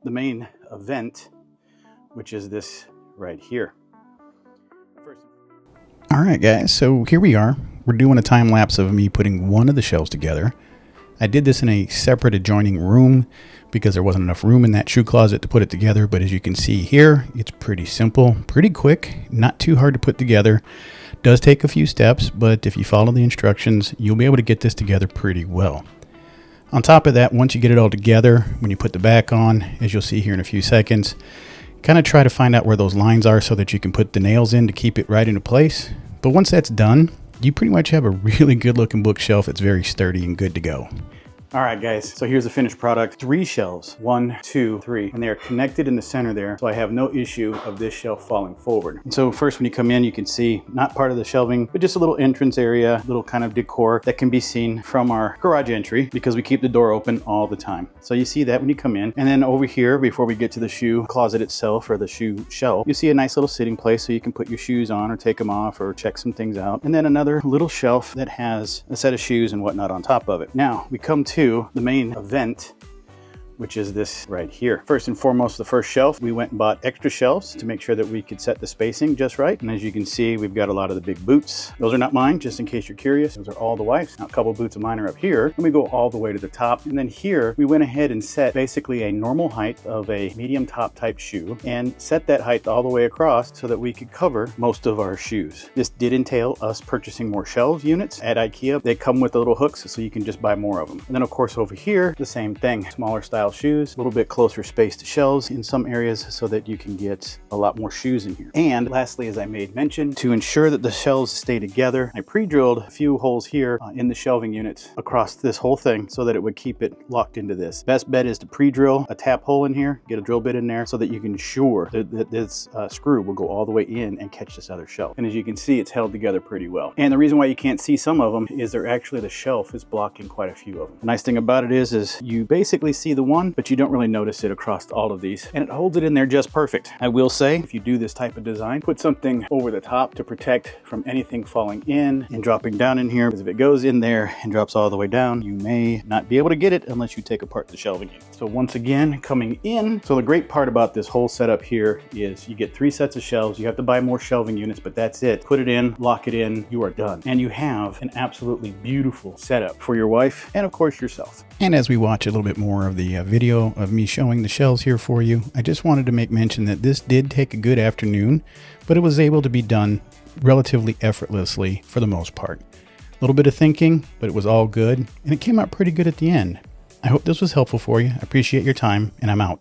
the main event, which is this right here. All right, guys, so here we are. We're doing a time lapse of me putting one of the shelves together. I did this in a separate adjoining room because there wasn't enough room in that shoe closet to put it together. But as you can see here, it's pretty simple, pretty quick, not too hard to put together. Does take a few steps, but if you follow the instructions, you'll be able to get this together pretty well. On top of that, once you get it all together, when you put the back on, as you'll see here in a few seconds, kind of try to find out where those lines are so that you can put the nails in to keep it right into place. But once that's done, you pretty much have a really good looking bookshelf. It's very sturdy and good to go. All right, guys, so here's the finished product. 3 shelves, 1, 2, 3, and they are connected in the center there, so I have no issue of this shelf falling forward. And so first when you come in, you can see not part of the shelving, but just a little entrance area, little kind of decor that can be seen from our garage entry because we keep the door open all the time. So you see that when you come in. And then over here, before we get to the shoe closet itself or the shoe shelf, you see a nice little sitting place so you can put your shoes on or take them off or check some things out. And then another little shelf that has a set of shoes and whatnot on top of it. Now we come to the main event, which is this right here. First and foremost, the first shelf, we went and bought extra shelves to make sure that we could set the spacing just right. And as you can see, we've got a lot of the big boots. Those are not mine, just in case you're curious. Those are all the wife's. Now, a couple of boots of mine are up here. And we go all the way to the top. And then here, we went ahead and set basically a normal height of a medium top type shoe and set that height all the way across so that we could cover most of our shoes. This did entail us purchasing more shelves units at IKEA. They come with the little hooks so you can just buy more of them. And then of course over here, the same thing, smaller style shoes, a little bit closer space to shelves in some areas so that you can get a lot more shoes in here. And lastly, as I made mention, to ensure that the shelves stay together, I pre-drilled a few holes here in the shelving units across this whole thing so that it would keep it locked into this. Best bet is to pre-drill a tap hole in here, get a drill bit in there so that you can ensure that this screw will go all the way in and catch this other shelf. And as you can see, it's held together pretty well. And the reason why you can't see some of them is the shelf is blocking quite a few of them. The nice thing about it is you basically see the one, but you don't really notice it across all of these, and it holds it in there just perfect. I will say, if you do this type of design, put something over the top to protect from anything falling in and dropping down in here, because if it goes in there and drops all the way down, you may not be able to get it unless you take apart the shelving unit. So once again, coming in, so the great part about this whole setup here is you get 3 sets of shelves. You have to buy more shelving units, but that's it. Put it in, lock it in, you are done. And you have an absolutely beautiful setup for your wife and of course yourself. And as we watch a little bit more of the video of me showing the shelves here for you, I just wanted to make mention that this did take a good afternoon, but it was able to be done relatively effortlessly for the most part. A little bit of thinking, but it was all good, and it came out pretty good at the end. I hope this was helpful for you. I appreciate your time, and I'm out.